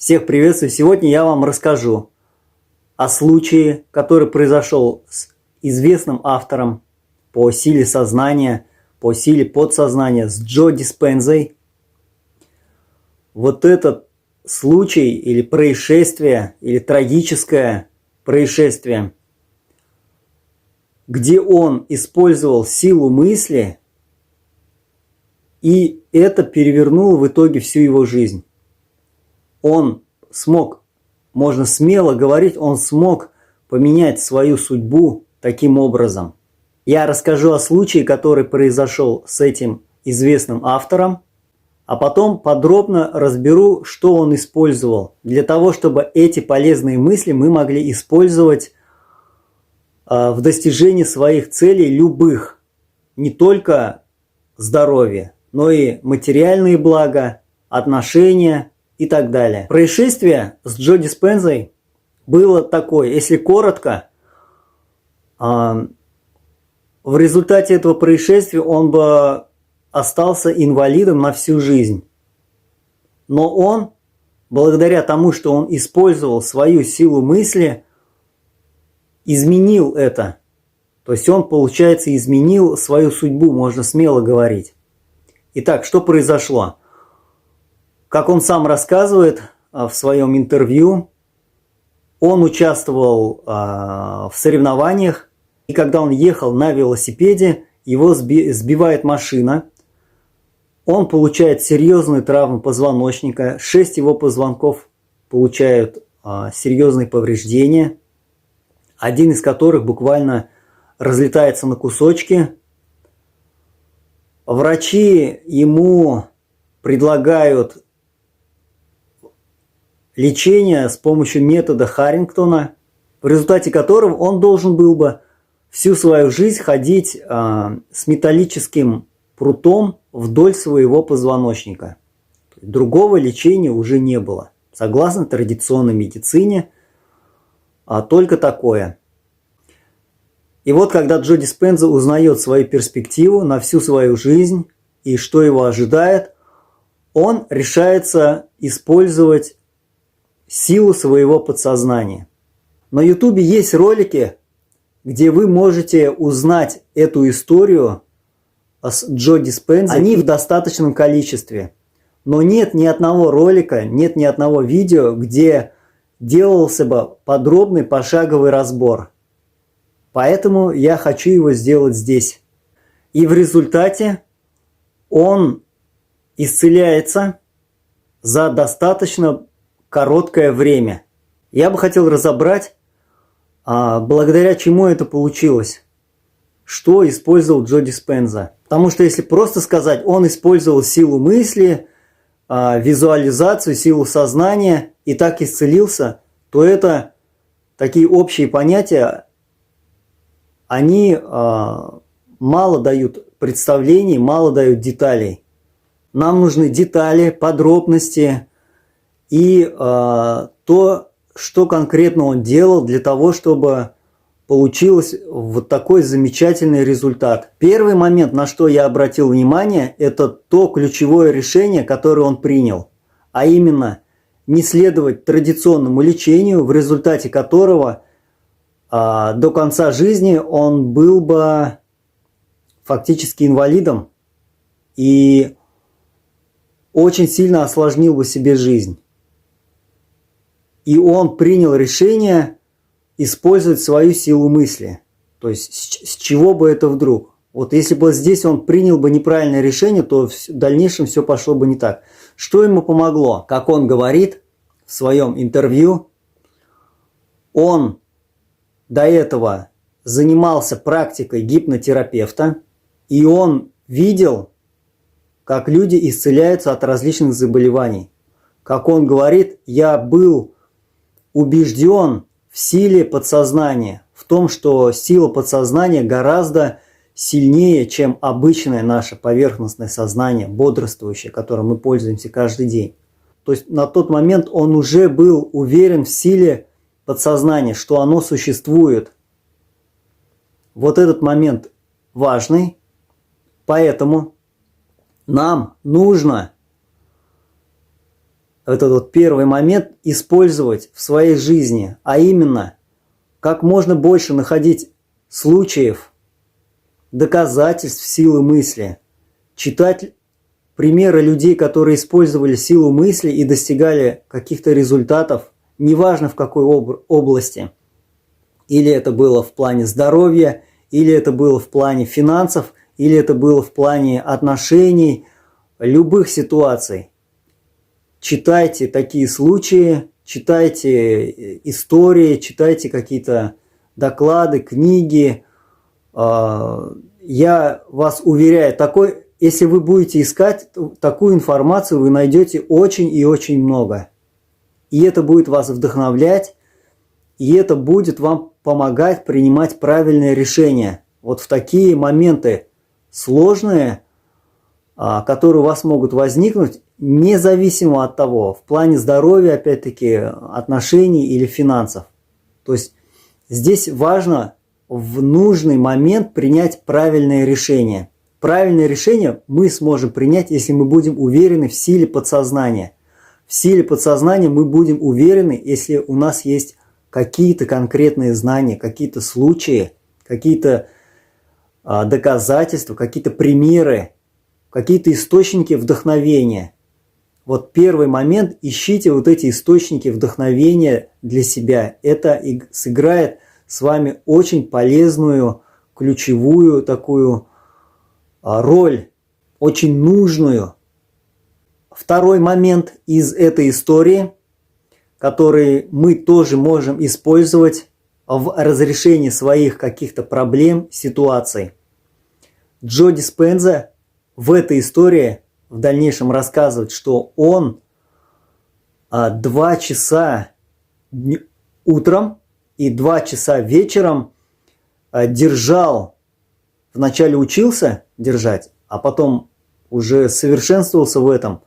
Всех приветствую! Сегодня я вам расскажу о случае, который произошел с известным автором по силе сознания, по силе подсознания, с Джо Диспензой. Вот этот случай или происшествие, или трагическое происшествие, где он использовал силу мысли, и это перевернуло в итоге всю его жизнь. Он смог, можно смело говорить, он смог поменять свою судьбу таким образом. Я расскажу о случае, который произошел с этим известным автором, а потом подробно разберу, что он использовал, для того, чтобы эти полезные мысли мы могли использовать в достижении своих целей любых, не только здоровья, но и материальные блага, отношения и так далее. Происшествие с Джо Диспензой было такое, если коротко, в результате этого происшествия он бы остался инвалидом на всю жизнь. Но он, благодаря тому, что он использовал свою силу мысли, изменил это. То есть он, получается, изменил свою судьбу, можно смело говорить. Итак, что произошло? Как он сам рассказывает в своем интервью, он участвовал в соревнованиях, и когда он ехал на велосипеде, его сбивает машина. Он получает серьезную травму позвоночника, 6 его позвонков получают серьезные повреждения, один из которых буквально разлетается на кусочки. Врачи ему предлагают лечение с помощью метода Харрингтона, в результате которого он должен был бы всю свою жизнь ходить с металлическим прутом вдоль своего позвоночника. Другого лечения уже не было. Согласно традиционной медицине, только такое. И вот когда Джо Диспенза узнает свою перспективу на всю свою жизнь и что его ожидает, он решается использовать силу своего подсознания. На YouTube есть ролики, где вы можете узнать эту историю с Джо Диспензой. Они в достаточном количестве. Но нет ни одного ролика, нет ни одного видео, где делался бы подробный пошаговый разбор. Поэтому я хочу его сделать здесь. И в результате он исцеляется за достаточно короткое время. Я бы хотел разобрать, благодаря чему это получилось. Что использовал Джо Диспенза. Потому что если просто сказать, он использовал силу мысли, визуализацию, силу сознания и так исцелился, то это такие общие понятия, они мало дают представлений, мало дают деталей. Нам нужны детали, подробности и то, что конкретно он делал для того, чтобы получился вот такой замечательный результат. Первый момент, на что я обратил внимание, это то ключевое решение, которое он принял. А именно, не следовать традиционному лечению, в результате которого до конца жизни он был бы фактически инвалидом и очень сильно осложнил бы себе жизнь. И он принял решение использовать свою силу мысли. То есть с чего бы это вдруг? Вот если бы здесь он принял бы неправильное решение, то в дальнейшем все пошло бы не так. Что ему помогло? Как он говорит в своем интервью, он до этого занимался практикой гипнотерапевта, и он видел, как люди исцеляются от различных заболеваний. Как он говорит, я был убежден в силе подсознания, в том, что сила подсознания гораздо сильнее, чем обычное наше поверхностное сознание, бодрствующее, которым мы пользуемся каждый день. То есть на тот момент он уже был уверен в силе подсознания, что оно существует. Вот этот момент важный, поэтому нам нужно этот вот первый момент использовать в своей жизни, а именно как можно больше находить случаев, доказательств силы мысли, читать примеры людей, которые использовали силу мысли и достигали каких-то результатов, неважно в какой области. Или это было в плане здоровья, или это было в плане финансов, или это было в плане отношений, любых ситуаций. Читайте такие случаи, читайте истории, читайте какие-то доклады, книги. Я вас уверяю, если вы будете искать такую информацию, вы найдете очень и очень много. И это будет вас вдохновлять, и это будет вам помогать принимать правильные решения. Вот в такие моменты сложные, которые у вас могут возникнуть, независимо от того, в плане здоровья, опять-таки, отношений или финансов. То есть здесь важно в нужный момент принять правильное решение. Правильное решение мы сможем принять, если мы будем уверены в силе подсознания. В силе подсознания мы будем уверены, если у нас есть какие-то конкретные знания, какие-то случаи, какие-то доказательства, какие-то примеры, какие-то источники вдохновения. Вот первый момент, ищите вот эти источники вдохновения для себя. Это и сыграет с вами очень полезную, ключевую такую роль, очень нужную. Второй момент из этой истории, который мы тоже можем использовать в разрешении своих каких-то проблем, ситуаций. Джо Диспенза в этой истории в дальнейшем рассказывает, что он 2 часа утром и 2 часа вечером держал, вначале учился держать, а потом уже совершенствовался в этом.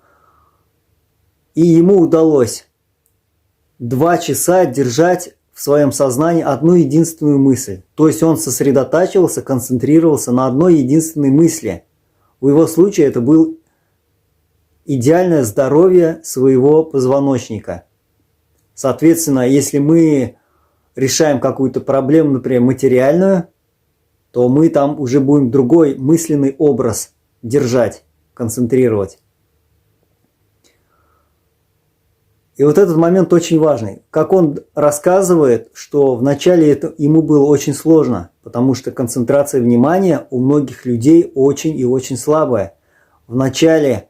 И ему удалось 2 часа держать в своем сознании одну единственную мысль. То есть он сосредотачивался, концентрировался на одной единственной мысли. В его случае это было идеальное здоровье своего позвоночника. Соответственно, если мы решаем какую-то проблему, например, материальную, то мы там уже будем другой мысленный образ держать, концентрировать. И вот этот момент очень важный. Как он рассказывает, что вначале это ему было очень сложно, потому что концентрация внимания у многих людей очень и очень слабая. Вначале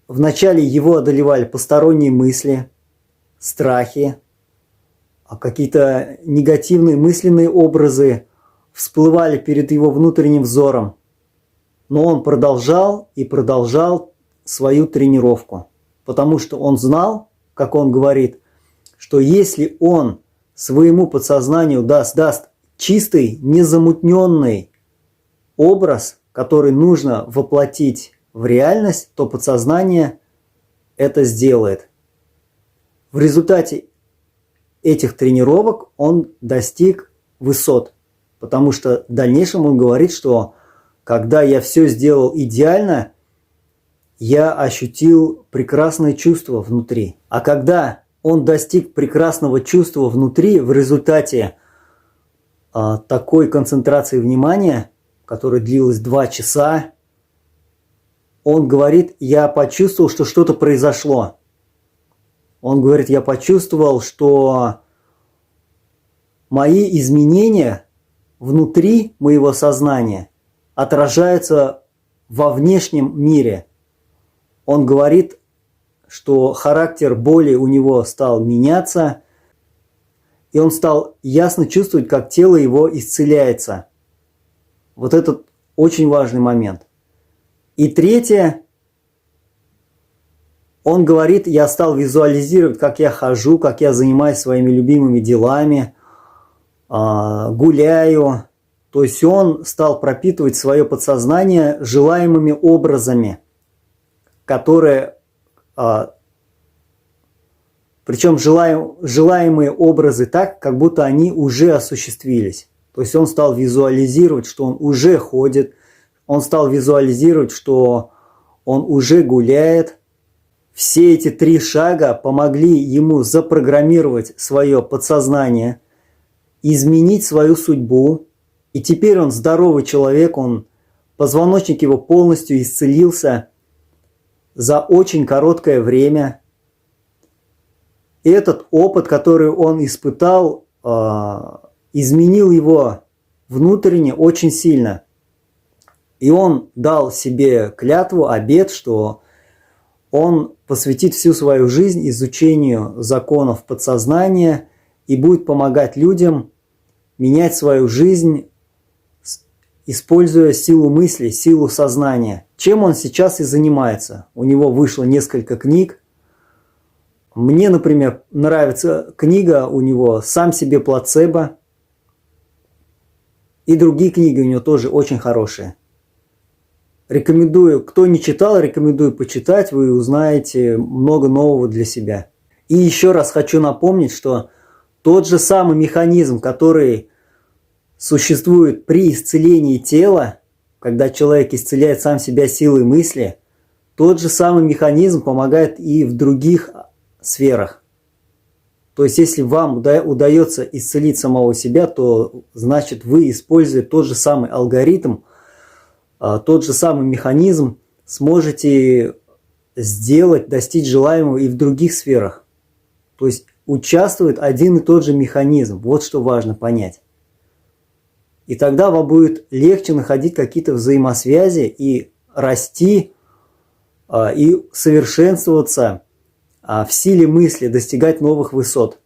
вначале его одолевали посторонние мысли, страхи, какие-то негативные мысленные образы всплывали перед его внутренним взором. Но он продолжал и продолжал свою тренировку, потому что он знал, как он говорит, что если он своему подсознанию даст чистый, незамутненный образ, который нужно воплотить в реальность, то подсознание это сделает. В результате этих тренировок он достиг высот, потому что в дальнейшем он говорит, что когда я все сделал идеально, я ощутил прекрасное чувство внутри. А когда он достиг прекрасного чувства внутри в результате такой концентрации внимания, которая длилась 2 часа, он говорит, я почувствовал, что что-то произошло. Он говорит, я почувствовал, что мои изменения внутри моего сознания отражаются во внешнем мире. Он говорит, что характер боли у него стал меняться, и он стал ясно чувствовать, как тело его исцеляется. Вот этот очень важный момент. И третье, он говорит, я стал визуализировать, как я хожу, как я занимаюсь своими любимыми делами, гуляю. То есть он стал пропитывать свое подсознание желаемыми образами, которые, причем желаемые образы так, как будто они уже осуществились. То есть он стал визуализировать, что он уже ходит, он стал визуализировать, что он уже гуляет. Все эти 3 шага помогли ему запрограммировать свое подсознание, изменить свою судьбу. И теперь он здоровый человек, позвоночник его полностью исцелился за очень короткое время. И этот опыт, который он испытал, изменил его внутренне очень сильно. И он дал себе клятву, обет, что он посвятит всю свою жизнь изучению законов подсознания и будет помогать людям менять свою жизнь, используя силу мысли, силу сознания. Чем он сейчас и занимается. У него вышло несколько книг. Мне, например, нравится книга у него «Сам себе плацебо». И другие книги у него тоже очень хорошие. Рекомендую, кто не читал, рекомендую почитать, вы узнаете много нового для себя. И еще раз хочу напомнить, что тот же самый механизм, который существует при исцелении тела, когда человек исцеляет сам себя силой мысли, тот же самый механизм помогает и в других сферах. То есть, если вам удается исцелить самого себя, то значит вы, используя тот же самый алгоритм, тот же самый механизм, сможете достичь желаемого и в других сферах. То есть участвует один и тот же механизм. Вот что важно понять. И тогда вам будет легче находить какие-то взаимосвязи и расти, и совершенствоваться в силе мысли, достигать новых высот.